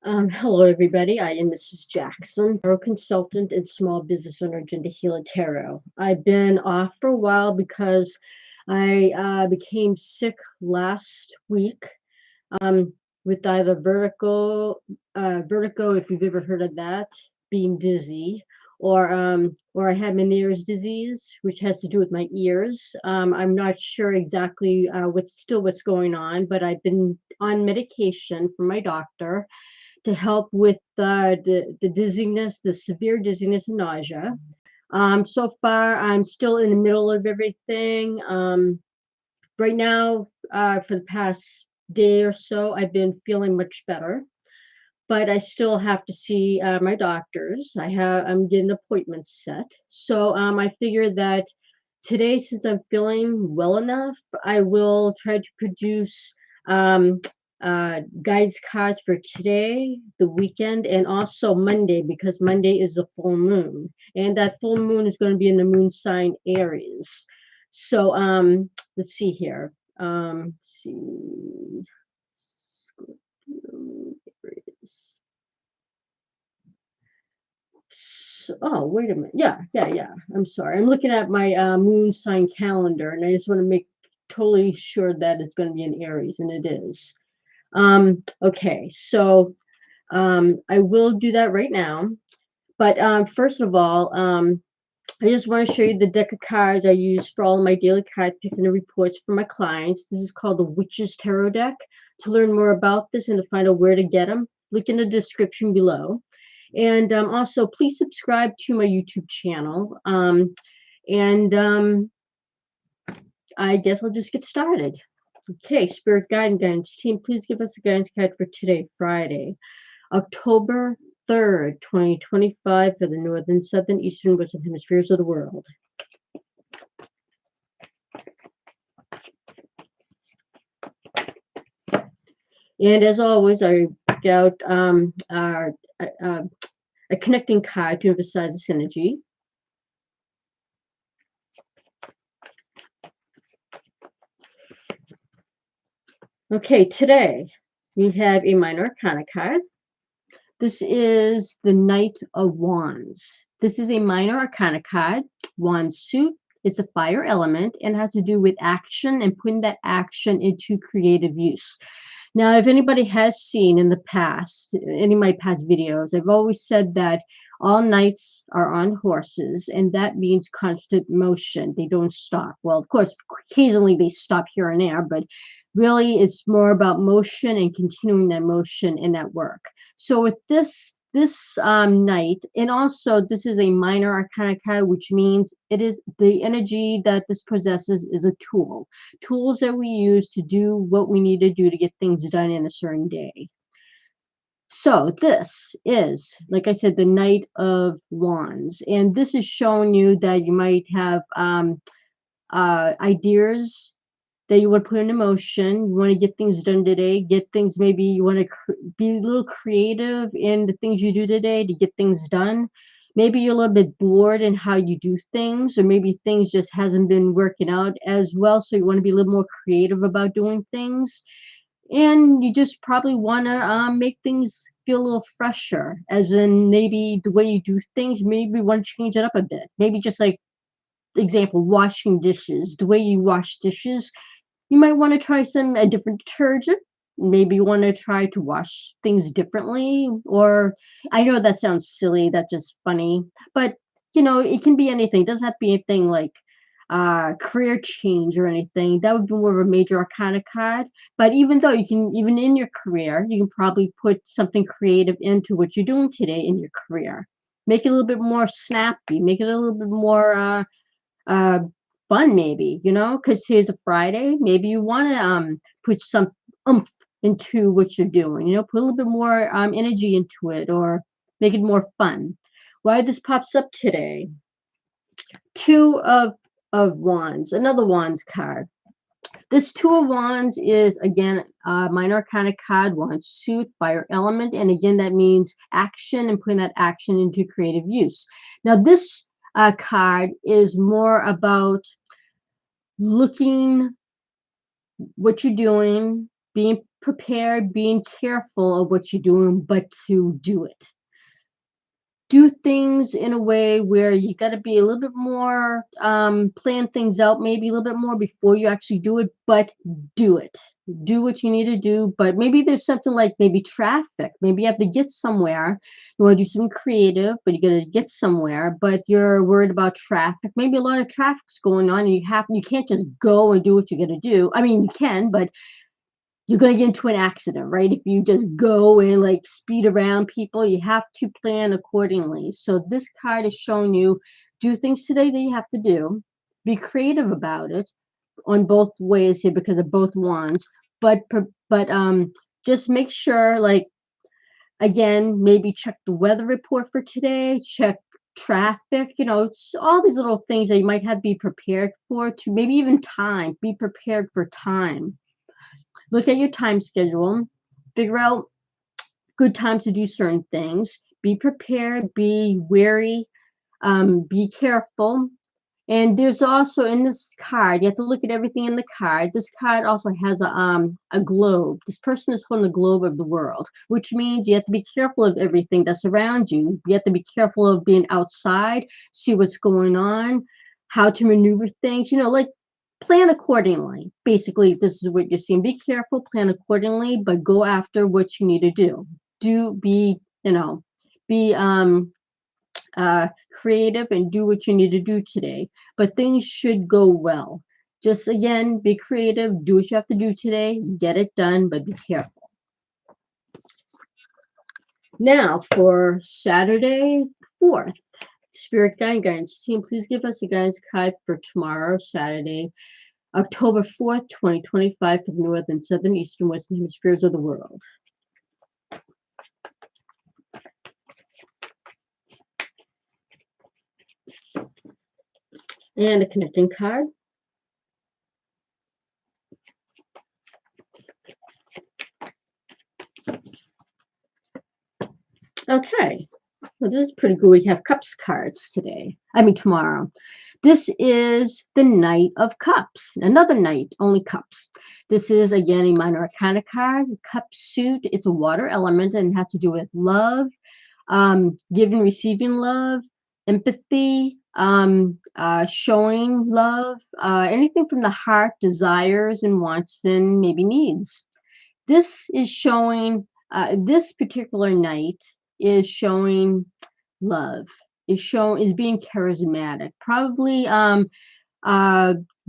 Hello, everybody. I am Mrs. Jackson, tarot consultant and small business owner, Gender Healer Tarot. I've been off for a while because I became sick last week with either vertigo, if you've ever heard of that, being dizzy, or I had Meniere's disease, which has to do with my ears. I'm not sure exactly what's going on, but I've been on medication from my doctor to help with the dizziness, the severe dizziness and nausea. So far, I'm still in the middle of everything. Right now, for the past day or so, I've been feeling much better, but I still have to see my doctors. I'm getting appointments set. So I figure that today, since I'm feeling well enough, I will try to produce um, guides cards for today, the weekend, and also Monday, because Monday is the full moon, and that full moon is going to be in the moon sign Aries. So let's see here. Let's see. Aries. Oh, wait a minute. Yeah. I'm sorry. I'm looking at my moon sign calendar, and I just want to make totally sure that it's going to be in Aries, and it is. Okay, so I will do that right now. But first of all, I just want to show you the deck of cards I use for all of my daily card picks and the reports for my clients. This is called the Witch's Tarot deck. To learn more about this and to find out where to get them, look in the description below. And also, please subscribe to my YouTube channel. And I guess I'll just get started. Okay, Spirit Guide and Guidance Team, please give us a guidance card for today, Friday, October 3rd, 2025, for the Northern, Southern, Eastern, Western Hemispheres of the world. And as always, I pick out a connecting card to emphasize this energy. Okay, today we have a minor arcana card. This is the Knight of Wands. This is a minor arcana card, wand suit. It's a fire element and has to do with action and putting that action into creative use. Now, if anybody has seen in the past, any of my past videos, I've always said that all knights are on horses, and that means constant motion. They don't stop. Well, of course, occasionally they stop here and there, but really it's more about motion and continuing that motion in that work. So with this knight, and also this is a minor arcana card, which means it is the energy that this possesses is a tool. Tools that we use to do what we need to do to get things done in a certain day. So this is, like I said, the Knight of Wands, and this is showing you that you might have ideas that you want to put into motion. You want to get things done today. Get things, maybe you want to be a little creative in the things you do today to get things done. Maybe you're a little bit bored in how you do things, or maybe things just hasn't been working out as well. So you want to be a little more creative about doing things. And you just probably want to make things feel a little fresher, as in maybe the way you do things, maybe you want to change it up a bit. Maybe just like, example, washing dishes. The way you wash dishes, you might want to try a different detergent. Maybe you want to try to wash things differently. Or I know that sounds silly, that's just funny, but it can be anything. It doesn't have to be anything like career change or anything. That would be more of a major arcana card. But even though even in your career, you can probably put something creative into what you're doing today in your career. Make it a little bit more snappy. Make it a little bit more fun, maybe, because here's a Friday. Maybe you want to put some oomph into what you're doing, put a little bit more energy into it, or make it more fun. Why this pops up today? Two of Wands, another Wands card. This Two of Wands is, again, minor arcana card, wand suit, fire element, and again, that means action and putting that action into creative use. Now, this card is more about looking what you're doing, being prepared, being careful of what you're doing, but to do it. Do things in a way where you got to be a little bit more plan things out maybe a little bit more before you actually do it, but do it. Do what you need to do, but maybe there's something like maybe traffic. Maybe you have to get somewhere. You want to do something creative, but you got to get somewhere, but you're worried about traffic. Maybe a lot of traffic's going on and you can't just go and do what you got to do. I mean, you can, but you're going to get into an accident, right? If you just go and like speed around people, you have to plan accordingly. So this card is showing you do things today that you have to do, be creative about it on both ways here because of both wands, but just make sure like again, maybe check the weather report for today, check traffic, all these little things that you might have to be prepared for to maybe even time, be prepared for time. Look at your time schedule, figure out good times to do certain things, be prepared, be wary, be careful. And there's also in this card, you have to look at everything in the card. This card also has a globe. This person is holding the globe of the world, which means you have to be careful of everything that's around you. You have to be careful of being outside, see what's going on, how to maneuver things, like plan accordingly. Basically, this is what you're seeing. Be careful, plan accordingly, but go after what you need to do. Be creative and do what you need to do today. But things should go well. Just again, be creative, do what you have to do today, get it done, but be careful. Now for Saturday 4th, Spirit Guide Guidance Team, please give us a guidance card for tomorrow, Saturday, October 4th, 2025, for the North and Southern, Eastern, Western Hemispheres of the world. And a connecting card. Okay, well, this is pretty good. We have Cups cards tomorrow. This is the Knight of Cups. Another Knight, only Cups. This is, again, a minor arcana card. Cup suit. It's a water element and it has to do with love, giving, receiving love, empathy, showing love, anything from the heart, desires and wants and maybe needs. This is showing, this particular Knight is showing love, is being charismatic, probably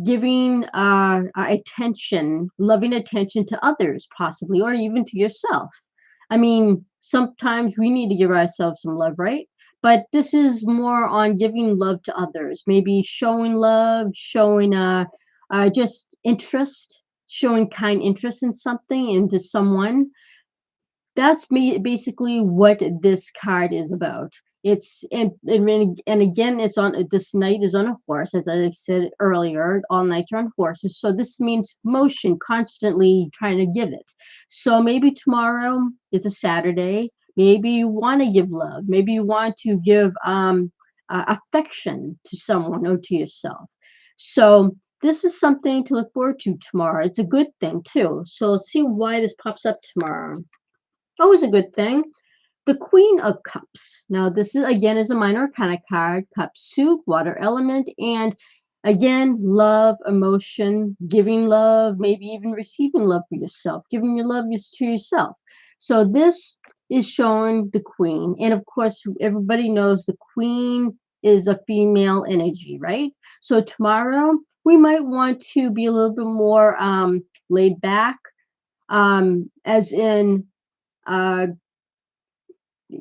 giving attention, loving attention to others, possibly, or even to yourself. I mean, sometimes we need to give ourselves some love, right? But this is more on giving love to others, maybe showing love, showing just interest, showing kind interest in something, into someone. That's me basically what this card is about. It's and again, it's on this knight is on a horse, as I said earlier. All knights are on horses, so this means motion, constantly trying to give it. So maybe tomorrow is a Saturday. Maybe you want to give love. Maybe you want to give affection to someone or to yourself. So this is something to look forward to tomorrow. It's a good thing too. So let's see why this pops up tomorrow. Always a good thing. The Queen of Cups. Now, this is again is a minor arcana card. Cup suit, water element, and again, love, emotion, giving love, maybe even receiving love for yourself, giving your love to yourself. So this is showing the Queen, and of course, everybody knows the Queen is a female energy, right? So tomorrow we might want to be a little bit more laid back, as in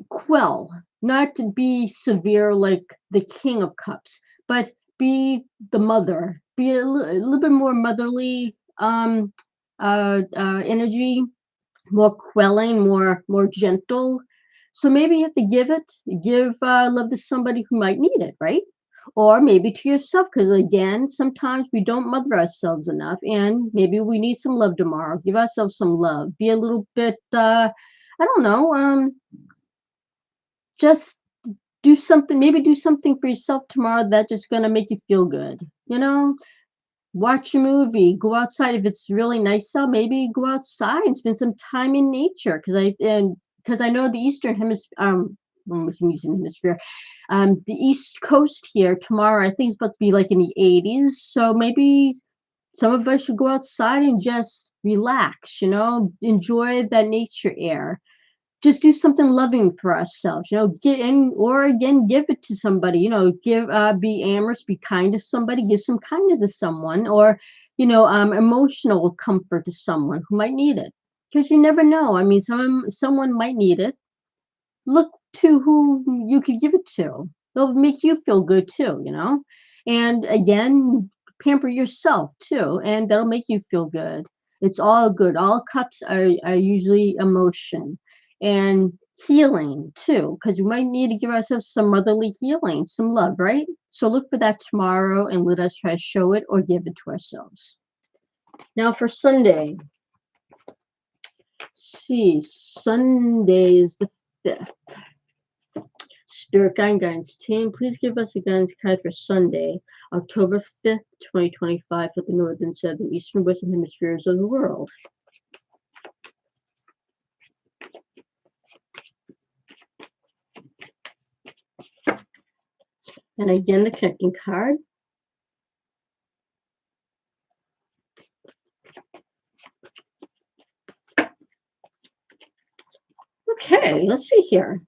quell, not to be severe like the King of Cups, but be the mother, be a little bit more motherly energy, more quelling, more gentle. So maybe you have to give love to somebody who might need it, right? Or maybe to yourself, because again, sometimes we don't mother ourselves enough, and maybe we need some love tomorrow. Give ourselves some love. Be a little bit, I don't know, just maybe do something for yourself tomorrow that's just going to make you feel good. watch a movie, go outside if it's really nice out, maybe go outside and spend some time in nature. Because I know the Eastern Hemisphere, almost Eastern Hemisphere, the East Coast here tomorrow, I think it's about to be like in the 80s. So maybe some of us should go outside and just relax, enjoy that nature air, just do something loving for ourselves, get in, or again, give it to somebody, give, be amorous, be kind to somebody, give some kindness to someone, or, emotional comfort to someone who might need it. Because you never know. I mean, someone might need it. Look to who you could give it to. They'll make you feel good too. And again, pamper yourself too, and that'll make you feel good. It's all good. All cups are usually emotion and healing too, because we might need to give ourselves some motherly healing, some love, right? So look for that tomorrow and let us try to show it or give it to ourselves. Now for Sunday, see, Sunday is the 5th. Spirit Guidance Team, please give us a guidance card for Sunday, October 5th, 2025, for the northern, southern, eastern, western hemispheres of the world. And again, the connecting card. Okay, let's see here.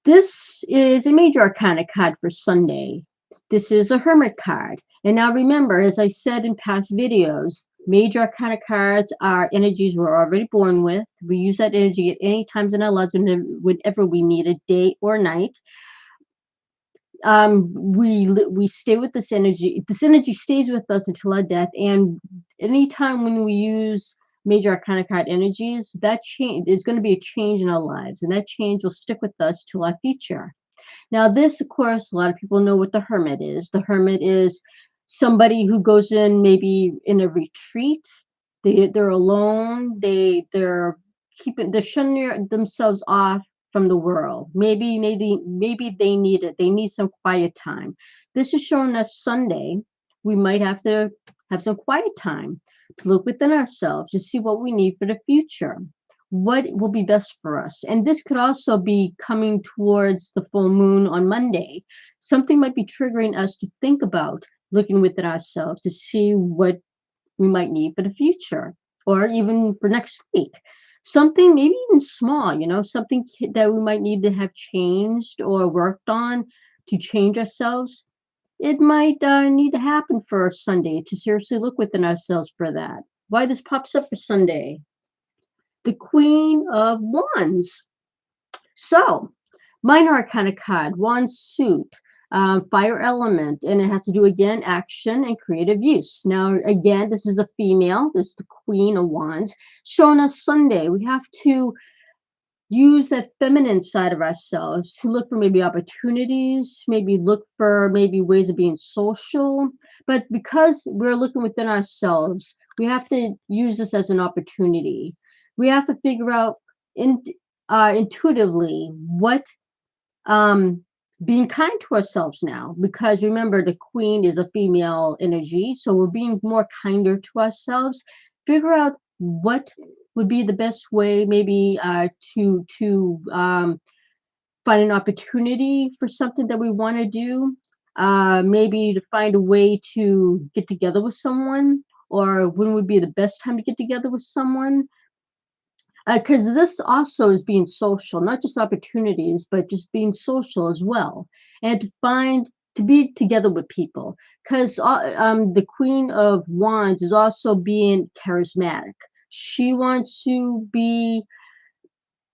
This is a major arcana card for Sunday. This is a hermit card. And now remember, as I said in past videos, major arcana cards are energies we're already born with. We use that energy at any times in our lives whenever we need it, day or night. We stay with this energy. This energy stays with us until our death. And anytime when we use major arcana card energies, that change is going to be a change in our lives, and that change will stick with us till our future. Now, this, of course, a lot of people know what the hermit is. The hermit is somebody who goes in maybe in a retreat. They're alone. They're shutting themselves off from the world. Maybe they need it. They need some quiet time. This is showing us Sunday. We might have to have some quiet time to look within ourselves to see what we need for the future, what will be best for us. And this could also be coming towards the full moon on Monday. Something might be triggering us to think about looking within ourselves to see what we might need for the future or even for next week. Something maybe even small, something that we might need to have changed or worked on to change ourselves. It might need to happen for Sunday to seriously look within ourselves for that. Why this pops up for Sunday? The Queen of Wands. So, minor arcana card, wand suit, fire element, and it has to do again action and creative use. Now, again, this is a female. This is the Queen of Wands. Showing us Sunday, we have to use that feminine side of ourselves to look for maybe opportunities, maybe look for maybe ways of being social. But because we're looking within ourselves, we have to use this as an opportunity. We have to figure out intuitively what being kind to ourselves now, because remember the queen is a female energy, so we're being more kinder to ourselves. Figure out what would be the best way maybe to find an opportunity for something that we want to do, maybe to find a way to get together with someone, or when would be the best time to get together with someone, because this also is being social, not just opportunities, but just being social as well, and to be together with people. Because the Queen of Wands is also being charismatic. She wants to be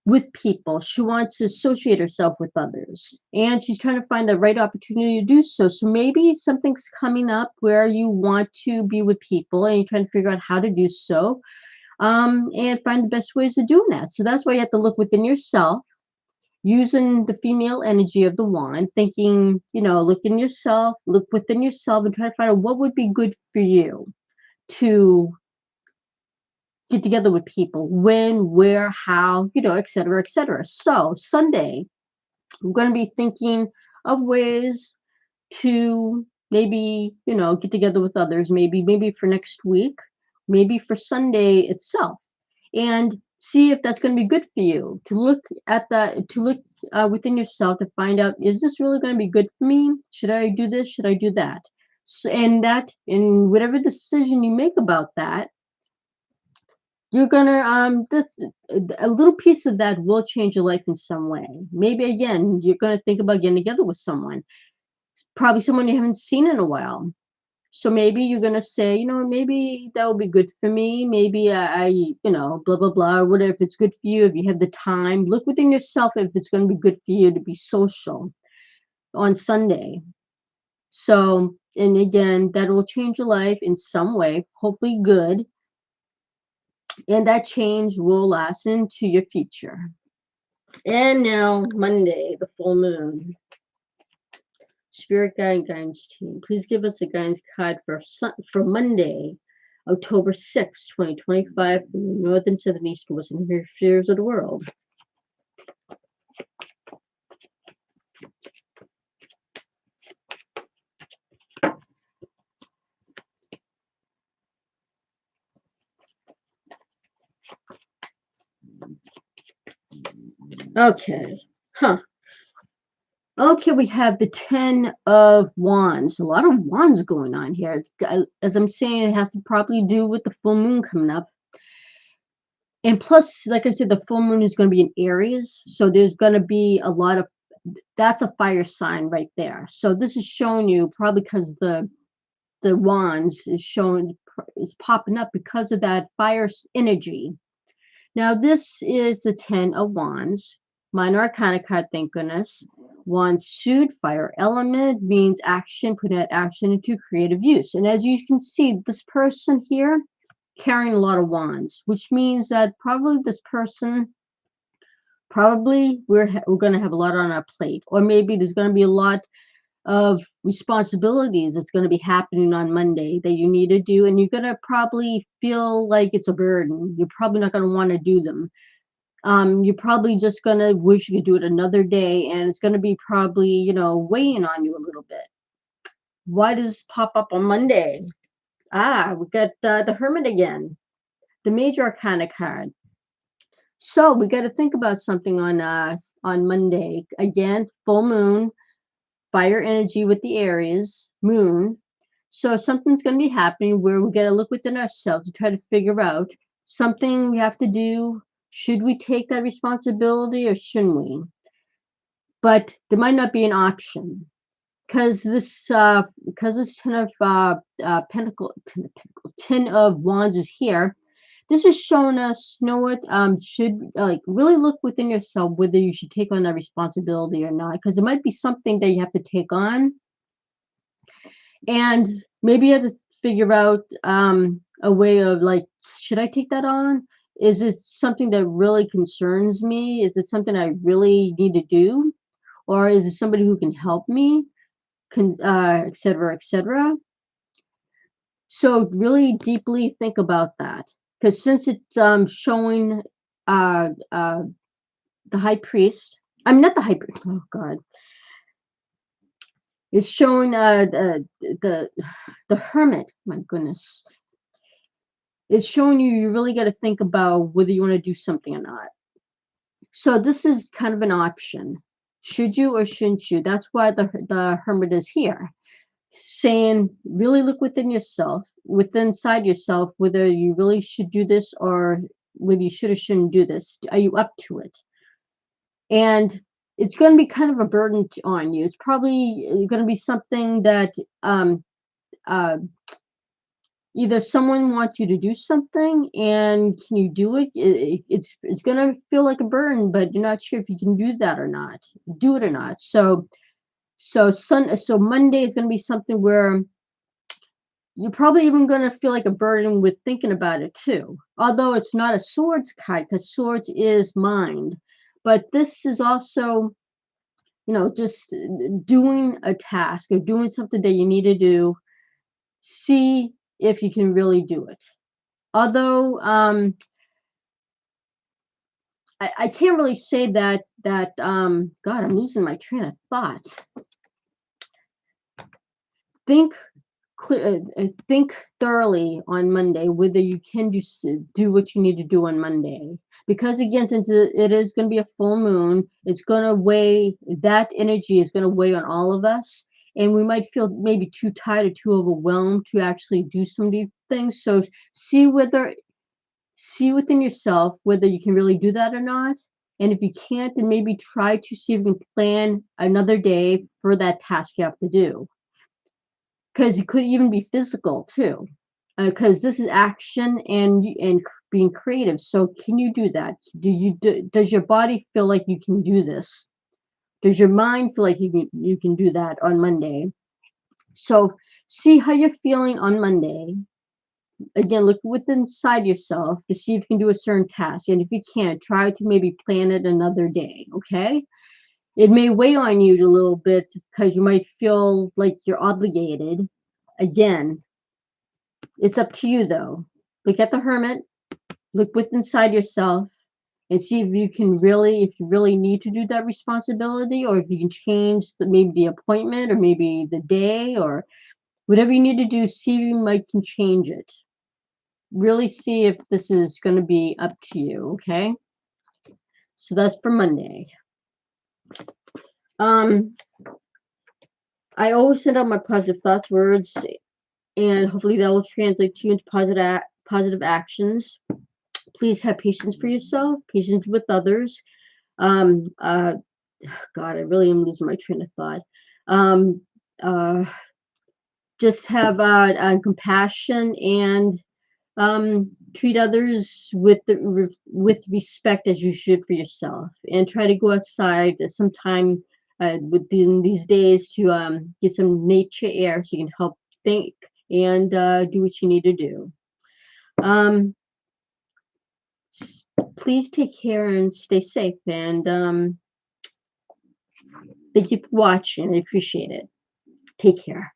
with people. She wants to associate herself with others, and she's trying to find the right opportunity to do so. So maybe something's coming up where you want to be with people, and you're trying to figure out how to do so, and find the best ways of doing that. So that's why you have to look within yourself, using the female energy of the wand, thinking, look in yourself, look within yourself, and try to find out what would be good for you to get together with people, when, where, how, et cetera, et cetera. So Sunday, we're going to be thinking of ways to maybe, get together with others, maybe for next week, maybe for Sunday itself, and see if that's going to be good for you. To look at that, to look within yourself to find out, is this really going to be good for me? Should I do this? Should I do that? And whatever decision you make about that, you're gonna this a little piece of that will change your life in some way. Maybe again, you're gonna think about getting together with someone, probably someone you haven't seen in a while. So maybe you're gonna say, maybe that will be good for me. Maybe blah blah blah, or whatever. If it's good for you, if you have the time, look within yourself if it's gonna be good for you to be social on Sunday. So, and again, that will change your life in some way, hopefully good, and that change will last into your future. And now Monday, the full moon. Spirit guide and guidance team, please give us a guidance card for Monday, October 6th, 2025, from the north and southern east, western hemispheres of the world. Okay. Okay, we have the 10 of Wands. A lot of Wands going on here. As I'm saying, it has to probably do with the full moon coming up. And plus, like I said, the full moon is going to be in Aries. So there's going to be a lot of, that's a fire sign right there. So this is showing you probably because the Wands is popping up because of that fire energy. Now, this is the 10 of Wands. Minor Arcana card, thank goodness. Wands suit, fire element, means action, put that action into creative use. And as you can see, this person here carrying a lot of wands, which means that probably this person, we're going to have a lot on our plate. Or maybe there's going to be a lot of responsibilities that's going to be happening on Monday that you need to do. And you're going to probably feel like it's a burden. You're probably not going to want to do them. You're probably just going to wish you could do it another day, and it's going to be probably, weighing on you a little bit. Why does this pop up on Monday? We got the Hermit again, the Major Arcana card. So we got to think about something on Monday. Again, full moon, fire energy with the Aries moon. So something's going to be happening where we got to look within ourselves to try to figure out something we have to do. Should we take that responsibility or shouldn't we? But there might not be an option because this 10 of Wands is here. This is showing us, should really look within yourself whether you should take on that responsibility or not, because it might be something that you have to take on, and maybe you have to figure out a way of should I take that on? Is it something that really concerns me? Is it something I really need to do? Or is it somebody who can help me? Et cetera, et cetera. So really deeply think about that. Because since it's showing the high priest, I'm not the high priest, oh God. It's showing the hermit, my goodness. It's showing you really got to think about whether you want to do something or not. So this is kind of an option. Should you or shouldn't you? That's why the hermit is here, saying really look within yourself, inside yourself, whether you really should do this or whether you should or shouldn't do this. Are you up to it? And it's going to be kind of a burden on you. It's probably going to be something that either someone wants you to do something and can you do it? It's going to feel like a burden, but you're not sure if you can do that or not, do it or not. So Monday is going to be something where you're probably even going to feel like a burden with thinking about it too. Although it's not a swords card, because swords is mind. But this is also, just doing a task or doing something that you need to do. See if you can really do it. Although I can't really say that God, I'm losing my train of thought. think think thoroughly on Monday whether you can do what you need to do on Monday. Because again, since it is going to be a full moon, it's going to weigh, that energy is going to weigh on all of us. And we might feel maybe too tired or too overwhelmed to actually do some of these things. So see whether, see within yourself whether you can really do that or not. And if you can't, then maybe try to see if you can plan another day for that task you have to do, because it could even be physical too, because this is action and being creative. So can you do that? Does your body feel like you can do this? Does your mind feel like you can do that on Monday? So see how you're feeling on Monday. Again, look within inside yourself to see if you can do a certain task, and if you can't, try to maybe plan it another day. Okay, it may weigh on you a little bit because you might feel like you're obligated. Again, it's up to you though. Look at the Hermit, look within inside yourself, and see if you can really, if you really need to do that responsibility, or if you can change maybe the appointment, or maybe the day, or whatever you need to do. See if you might can change it. Really see if this is going to be up to you. Okay, so that's for Monday. Um, I always send out my positive thoughts, words, and hopefully that will translate to you into positive actions. Please have patience for yourself, patience with others. Um, uh, God, I really am losing my train of thought. Um, uh, just have compassion, and treat others with respect as you should for yourself, and try to go outside sometime within these days to get some nature air so you can help think and do what you need to do. Um, please take care and stay safe. And thank you for watching. I appreciate it. Take care.